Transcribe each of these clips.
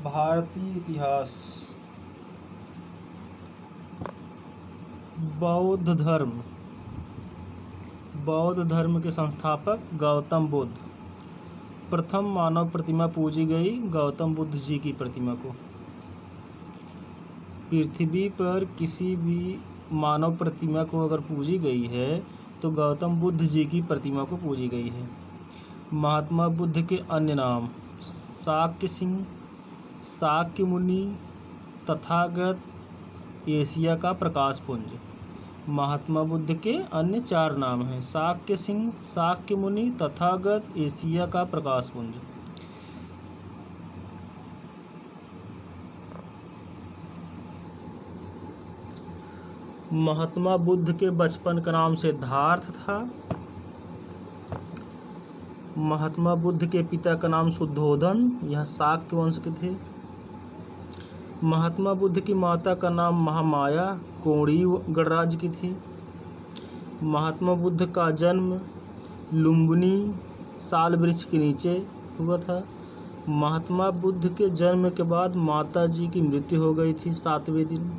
भारतीय इतिहास। बौद्ध धर्म। बौद्ध धर्म के संस्थापक गौतम बुद्ध। प्रथम मानव प्रतिमा पूजी गई गौतम बुद्ध जी की प्रतिमा को। पृथ्वी पर किसी भी मानव प्रतिमा को अगर पूजी गई है तो गौतम बुद्ध जी की प्रतिमा को पूजी गई है। महात्मा बुद्ध के अन्य नाम: शाक्य सिंह, शाक्य मुनि, तथागत, एशिया का प्रकाश पुंज। महात्मा बुद्ध के अन्य 4 नाम हैं: शाक्य सिंह, शाक्य मुनि, तथागत, एशिया का प्रकाश पुंज। महात्मा बुद्ध के बचपन का नाम सिद्धार्थ था। महात्मा बुद्ध के पिता का नाम शुद्धोधन, यह शाक्य वंश के थे। महात्मा बुद्ध की माता का नाम महामाया, कोंडी गणराज्य की थी। महात्मा बुद्ध का जन्म लुम्बिनी साल वृक्ष के नीचे हुआ था। महात्मा बुद्ध के जन्म के बाद माता जी की मृत्यु हो गई थी 7वें दिन।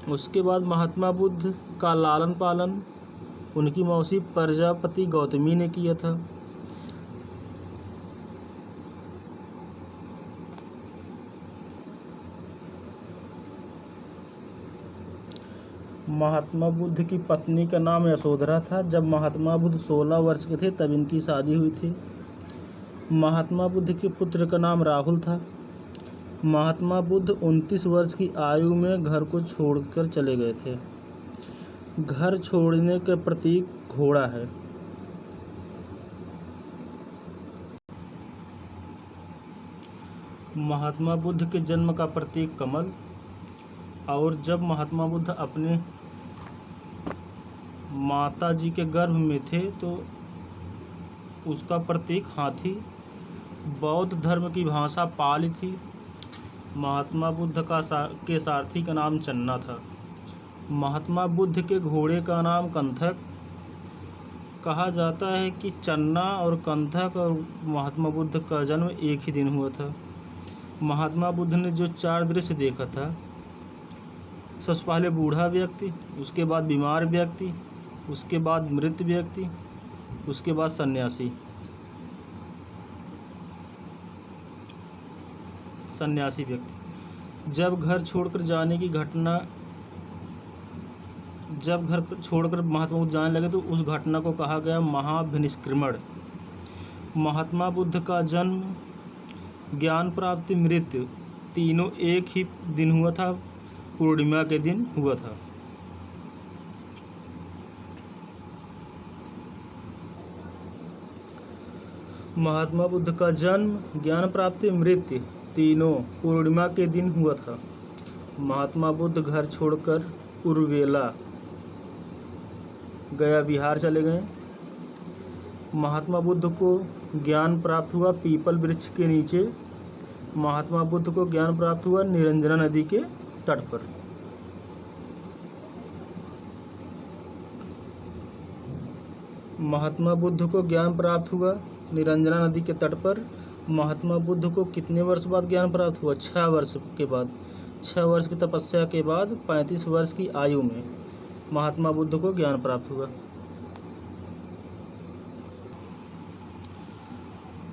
उसके बाद महात्मा बुद्ध का लालन पालन उनकी मौसी प्रजापति गौतमी ने किया था। महात्मा बुद्ध की पत्नी का नाम यशोधरा था। जब महात्मा बुद्ध 16 वर्ष के थे तब इनकी शादी हुई थी। महात्मा बुद्ध के पुत्र का नाम राहुल था। महात्मा बुद्ध 29 वर्ष की आयु में घर को छोड़कर चले गए थे। घर छोड़ने का प्रतीक घोड़ा है। महात्मा बुद्ध के जन्म का प्रतीक कमल। और जब महात्मा बुद्ध अपने माता जी के गर्भ में थे तो उसका प्रतीक हाथी। बौद्ध धर्म की भाषा पाली थी। महात्मा बुद्ध के सारथी का नाम चन्ना था। महात्मा बुद्ध के घोड़े का नाम कंथक। कहा जाता है कि चन्ना और कंथक और महात्मा बुद्ध का जन्म एक ही दिन हुआ था। महात्मा बुद्ध ने जो 4 दृश्य देखा था, सबसे पहले बूढ़ा व्यक्ति, उसके बाद बीमार व्यक्ति, उसके बाद मृत व्यक्ति, उसके बाद सन्यासी व्यक्ति। जब घर छोड़कर महात्मा बुद्ध जाने लगे तो उस घटना को कहा गया महाभिनिष्क्रमण। महात्मा बुद्ध का जन्म, ज्ञान प्राप्ति, मृत्यु तीनों एक ही दिन हुआ था, पूर्णिमा के दिन हुआ था। महात्मा बुद्ध का जन्म, ज्ञान प्राप्ति, मृत्यु तीनों पूर्णिमा के दिन हुआ था। महात्मा बुद्ध घर छोड़कर उर्वेला गया विहार चले गए। महात्मा बुद्ध को ज्ञान प्राप्त हुआ पीपल वृक्ष के नीचे। महात्मा बुद्ध को ज्ञान प्राप्त हुआ निरंजना नदी के तट पर। महात्मा बुद्ध को ज्ञान प्राप्त हुआ निरंजना नदी के तट पर। महात्मा बुद्ध को कितने वर्ष बाद ज्ञान प्राप्त हुआ? 6 वर्ष के बाद। 6 वर्ष की तपस्या के बाद 35 वर्ष की आयु में महात्मा बुद्ध को ज्ञान प्राप्त हुआ।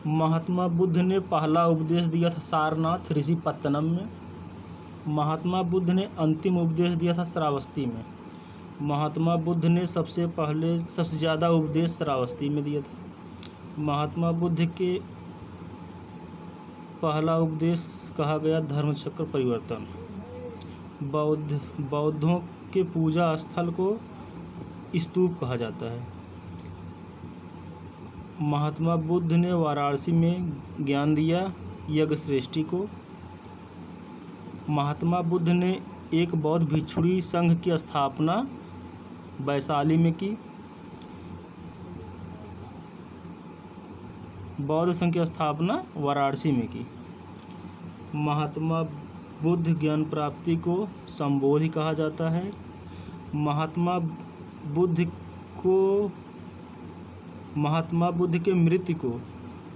महात्मा बुद्ध ने पहला उपदेश दिया था सारनाथ ऋषि पत्तनम में। महात्मा बुद्ध ने अंतिम उपदेश दिया था श्रावस्ती में। महात्मा बुद्ध ने सबसे ज़्यादा उपदेश श्रावस्ती में दिया था। महात्मा बुद्ध के पहला उपदेश कहा गया धर्मचक्र परिवर्तन। बौद्धों के पूजा स्थल को स्तूप कहा जाता है। महात्मा बुद्ध ने वाराणसी में ज्ञान दिया यज्ञश्रेष्ठी को। महात्मा बुद्ध ने एक बौद्ध भिक्षुणी संघ की स्थापना वैशाली में की। बौद्ध संघ की स्थापना वाराणसी में की। महात्मा बुद्ध ज्ञान प्राप्ति को संबोधि कहा जाता है। महात्मा बुद्ध के मृत्यु को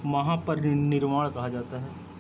महापरिनिर्वाण कहा जाता है।